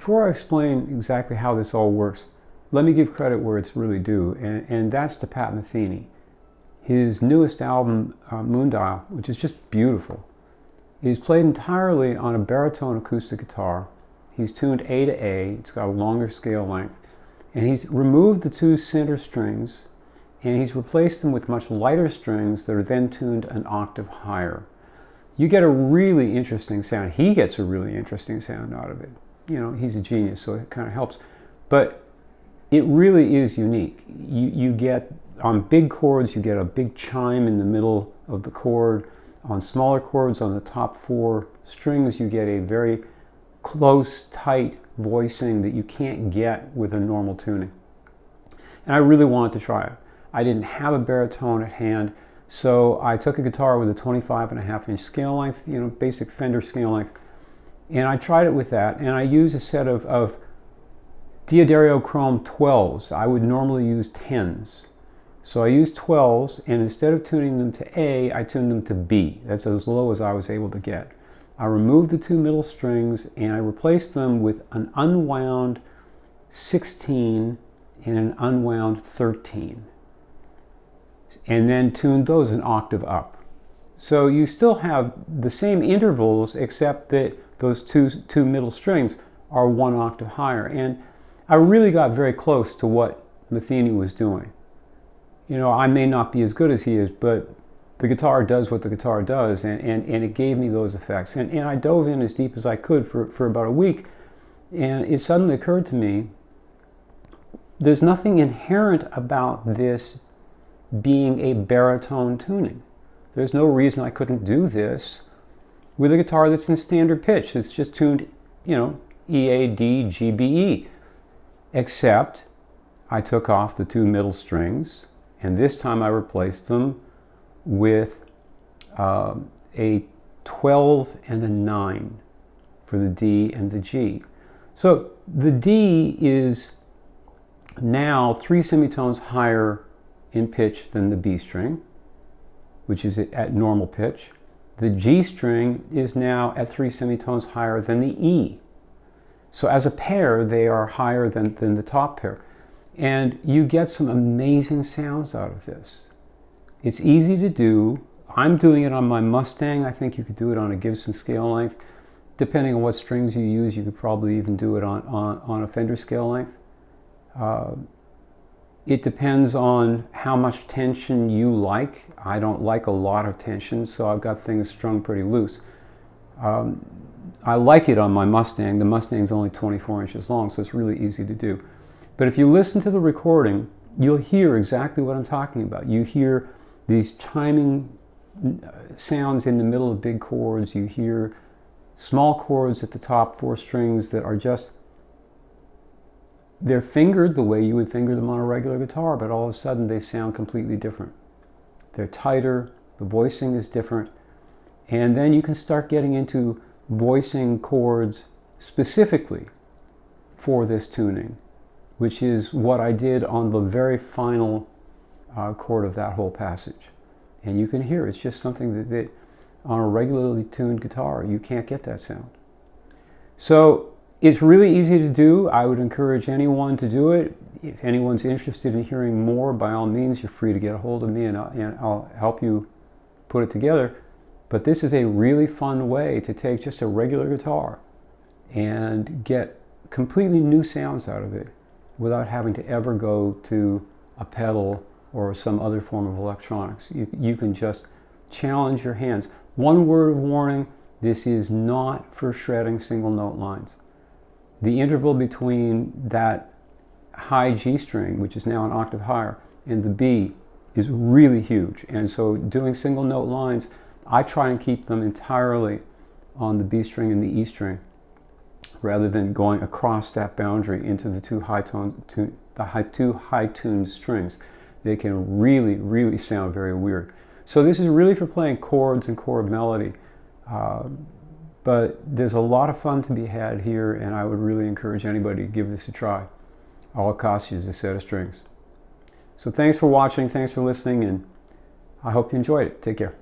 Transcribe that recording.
before I explain exactly how this all works, let me give credit where it's really due, and that's to Pat Metheny. His newest album, Moondial, which is just beautiful, is played entirely on a baritone acoustic guitar. He's tuned A to A, it's got a longer scale length, and he's removed the two center strings, and he's replaced them with much lighter strings that are then tuned an octave higher. You get a really interesting sound. He gets a really interesting sound out of it. You know, he's a genius, so it kind of helps. But it really is unique. You get, on big chords, you get a big chime in the middle of the chord. On smaller chords, on the top four strings, you get a very close, tight voicing that you can't get with a normal tuning. And I really wanted to try it. I didn't have a baritone at hand, so I took a guitar with a 25.5-inch scale length, you know, basic Fender scale length, and I tried it with that, and I used a set of D'Addario Chrome 12s. I would normally use 10s. So I used 12s, and instead of tuning them to A, I tuned them to B. That's as low as I was able to get. I removed the two middle strings, and I replaced them with an unwound 16 and an unwound 13. And then tuned those an octave up. So you still have the same intervals, except that those two middle strings are one octave higher. And I really got very close to what Metheny was doing. You know, I may not be as good as he is, but the guitar does what the guitar does, and it gave me those effects. And I dove in as deep as I could for about a week, and it suddenly occurred to me, there's nothing inherent about this being a baritone tuning. There's no reason I couldn't do this with a guitar that's in standard pitch. It's just tuned, you know, E, A, D, G, B, E. Except I took off the two middle strings, and this time I replaced them with a 12 and a 9 for the D and the G. So the D is now 3 semitones higher in pitch than the B string, which is at normal pitch. The G string is now at 3 semitones higher than the E. So as a pair, they are higher than the top pair. And you get some amazing sounds out of this. It's easy to do. I'm doing it on my Mustang. I think you could do it on a Gibson scale length. Depending on what strings you use, you could probably even do it on a Fender scale length. It depends on how much tension you like. I don't like a lot of tension, so I've got things strung pretty loose. I like it on my Mustang. The Mustang's only 24 inches long, so it's really easy to do. But if you listen to the recording, you'll hear exactly what I'm talking about. You hear these chiming sounds in the middle of big chords. You hear small chords at the top four strings that are just, they're fingered the way you would finger them on a regular guitar, but all of a sudden they sound completely different. They're tighter, the voicing is different, and then you can start getting into voicing chords specifically for this tuning, which is what I did on the very final chord of that whole passage. And you can hear it's just something that on a regularly tuned guitar, you can't get that sound. So it's really easy to do. I would encourage anyone to do it. If anyone's interested in hearing more, by all means, you're free to get a hold of me, and I'll help you put it together. But this is a really fun way to take just a regular guitar and get completely new sounds out of it without having to ever go to a pedal or some other form of electronics. You can just challenge your hands. One word of warning, this is not for shredding single note lines. The interval between that high G string, which is now an octave higher, and the B is really huge. And so doing single note lines, I try and keep them entirely on the B string and the E string, rather than going across that boundary into the two high tuned strings. They can really, really sound very weird. So this is really for playing chords and chord melody. But there's a lot of fun to be had here, and I would really encourage anybody to give this a try. All it costs you is a set of strings. So thanks for watching, thanks for listening, and I hope you enjoyed it. Take care.